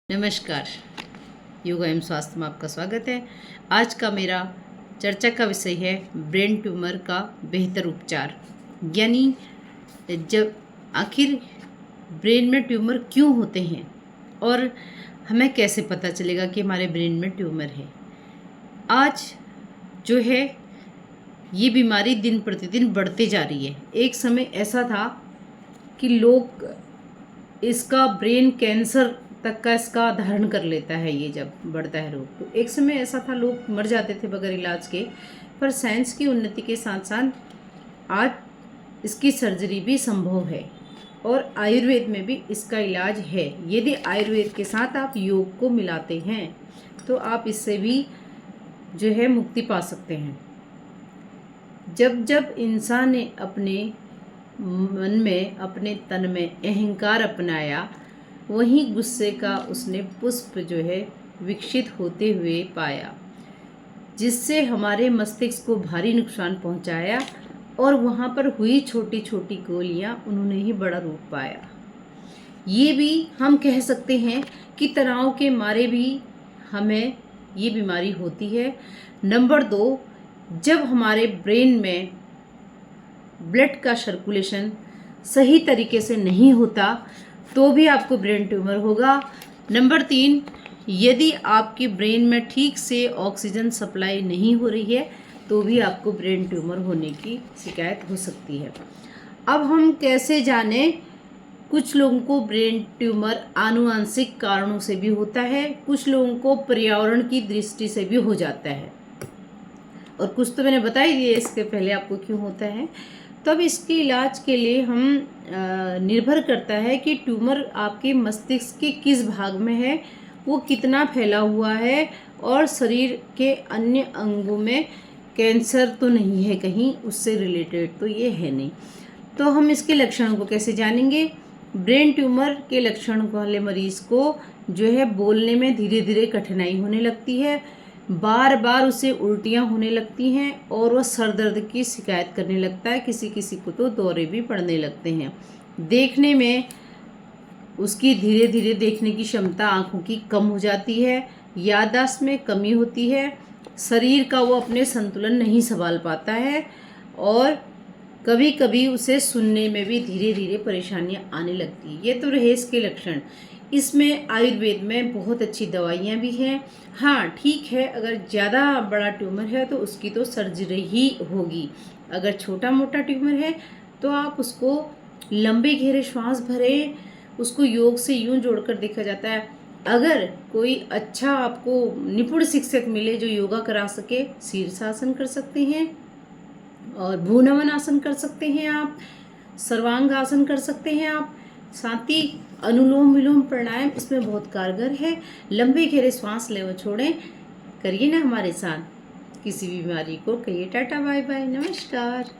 नमस्कार। योगा एवं स्वास्थ्य में आपका स्वागत है। आज का मेरा चर्चा का विषय है ब्रेन ट्यूमर का बेहतर उपचार, यानी जब आखिर ब्रेन में ट्यूमर क्यों होते हैं और हमें कैसे पता चलेगा कि हमारे ब्रेन में ट्यूमर है। आज जो है ये बीमारी दिन प्रतिदिन बढ़ते जा रही है। एक समय ऐसा था कि लोग इसका ब्रेन कैंसर तक का इसका धारण कर लेता है। ये जब बढ़ता है रोग, तो एक समय ऐसा था लोग मर जाते थे बगैर इलाज के। पर साइंस की उन्नति के साथ साथ आज इसकी सर्जरी भी संभव है और आयुर्वेद में भी इसका इलाज है। यदि आयुर्वेद के साथ आप योग को मिलाते हैं तो आप इससे भी जो है मुक्ति पा सकते हैं। जब जब इंसान ने अपने मन में, अपने तन में अहंकार अपनाया, वहीं गुस्से का उसने पुष्प जो है विकसित होते हुए पाया, जिससे हमारे मस्तिष्क को भारी नुकसान पहुंचाया और वहां पर हुई छोटी छोटी गोलियां उन्होंने ही बड़ा रूप पाया। ये भी हम कह सकते हैं कि तनाव के मारे भी हमें ये बीमारी होती है। नंबर 2, जब हमारे ब्रेन में ब्लड का सर्कुलेशन सही तरीके से नहीं होता तो भी आपको ब्रेन ट्यूमर होगा। नंबर 3, यदि आपकी ब्रेन में ठीक से ऑक्सीजन सप्लाई नहीं हो रही है तो भी आपको ब्रेन ट्यूमर होने की शिकायत हो सकती है। अब हम कैसे जानें? कुछ लोगों को ब्रेन ट्यूमर आनुवंशिक कारणों से भी होता है, कुछ लोगों को पर्यावरण की दृष्टि से भी हो जाता है, और कुछ तो मैंने बता ही दिया इसके पहले आपको क्यों होता है। तब इसके इलाज के लिए हम निर्भर करता है कि ट्यूमर आपके मस्तिष्क के किस भाग में है, वो कितना फैला हुआ है, और शरीर के अन्य अंगों में कैंसर तो नहीं है कहीं उससे रिलेटेड, तो ये है नहीं। तो हम इसके लक्षणों को कैसे जानेंगे? ब्रेन ट्यूमर के लक्षण वाले मरीज को जो है बोलने में धीरे धीरे कठिनाई होने लगती है, बार बार उसे उल्टियाँ होने लगती हैं और वह सर दर्द की शिकायत करने लगता है। किसी किसी को तो दौरे भी पड़ने लगते हैं। देखने में उसकी धीरे धीरे देखने की क्षमता आँखों की कम हो जाती है, याददाश्त में कमी होती है, शरीर का वो अपने संतुलन नहीं संभाल पाता है, और कभी कभी उसे सुनने में भी धीरे धीरे परेशानियां आने लगती है। ये तो रहे इसके लक्षण। इसमें आयुर्वेद में बहुत अच्छी दवाइयाँ भी हैं। हाँ ठीक है, अगर ज़्यादा बड़ा ट्यूमर है तो उसकी तो सर्जरी ही होगी। अगर छोटा मोटा ट्यूमर है तो आप उसको लंबे गहरे श्वास भरें, उसको योग से यूं जोड़कर देखा जाता है। अगर कोई अच्छा आपको निपुण शिक्षक मिले जो योगा करा सके, शीर्षासन कर सकते हैं और भ्रूनवन आसन कर सकते हैं, आप सर्वांग आसन कर सकते हैं, आप साथ ही अनुलोम विलोम प्राणायाम इसमें बहुत कारगर है। लंबे गहरे सांस ले व छोड़ें, करिए ना हमारे साथ। किसी भी बीमारी को कहिए टाटा बाय बाय, नमस्कार।